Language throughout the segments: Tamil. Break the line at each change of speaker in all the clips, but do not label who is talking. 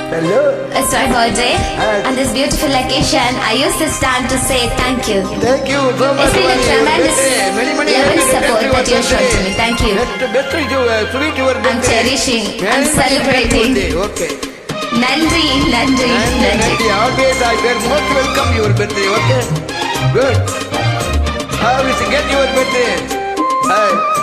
Hello.
It's my birthday. On this beautiful occasion, I use this time to say thank you.
Thank you so much.
It's been a tremendous level support that you showed to me. Thank you.
Sweet your birthday.
I'm cherishing. I'm celebrating.
Okay.
Nandri.
Always I very most welcome your birthday. Okay. Good. How is it get your birthday? Hi.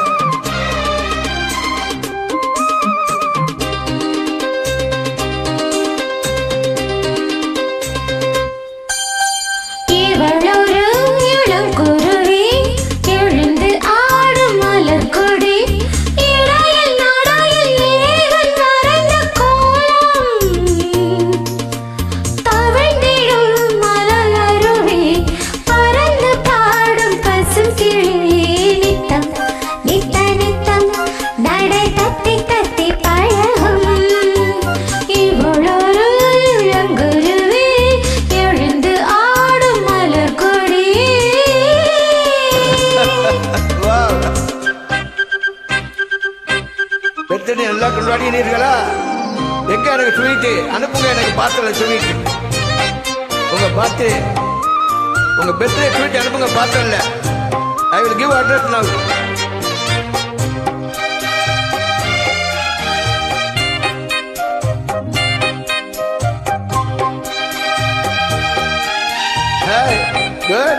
நல்லா கொண்டாடினீர்களா? எங்க எனக்கு ஸ்வீட் அனுப்புங்க, எனக்கு பார்சல் ஸ்வீட். உங்க பர்த்டே ஸ்வீட் அனுப்புங்க பார்சல்ல. I will give address now. Hi, good.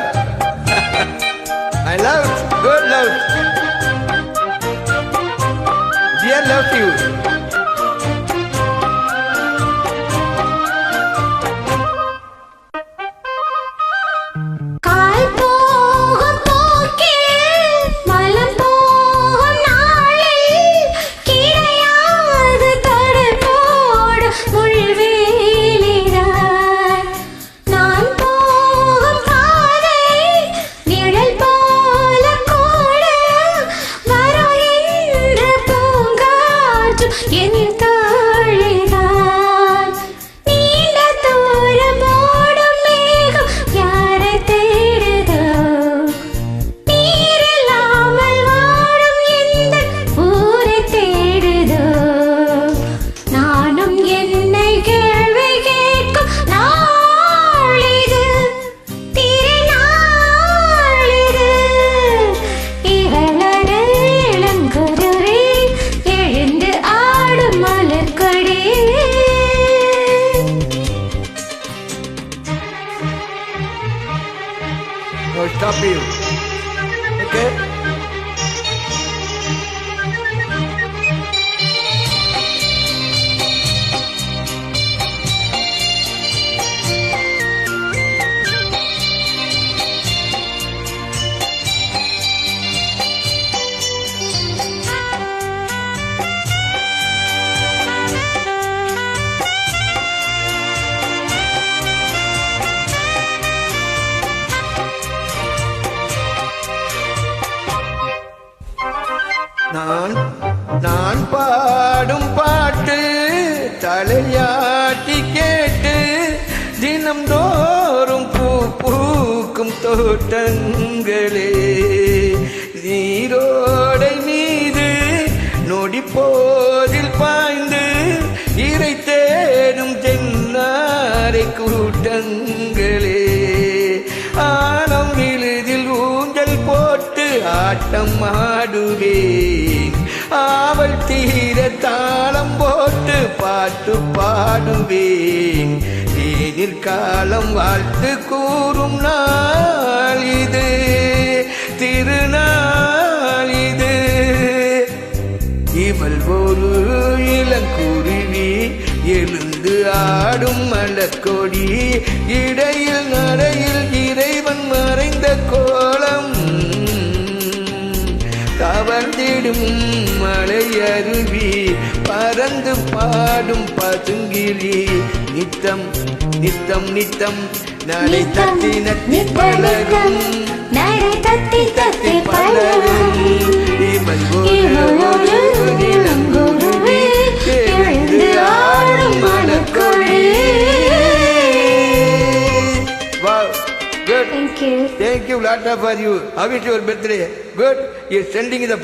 I love it. Good love. Dear love you. No, stop you. Okay? நான் பாடும் பாட்டு தலையாட்டி கேட்டு தினம் தோறும் பூக்கும் தோட்டங்களே, நீரோடை மீது நொடி போதில் பாய்ந்து இறை தேடும் தென்னாரை கூட்டங்களே, ஆனம் இழுதில் ஊஞ்சல் போட்டு ஆட்டம் ஆடுவேன், ஆவல் தீர தாளம் போட்டு பாட்டு பாடுவேன், தேனில் காலம் வாழ்த்து கூறும் நாள் இது, திருநாள் இது. இவள் ஒரு இளங்குருவி எழுந்து ஆடும் மலர்கொடி, இடையில் நடையில் இறைவன் மறைந்த கோலம், கவர்ந்திடும் மலை அருவி பறந்து பாடும் பசுங்கிளி, நித்தம் நித்தம் நித்தம் நடை தட்டி நட்டி பழகும்,
நடை தட்டி தட்டி பழகும்,
இவள் ஒரு இளங்குருவி எழுந்து ஆடும் Malarkodi. Wow, good.
Thank you.
Thank you, Lata, for you. How is your birthday? Good. You're sending the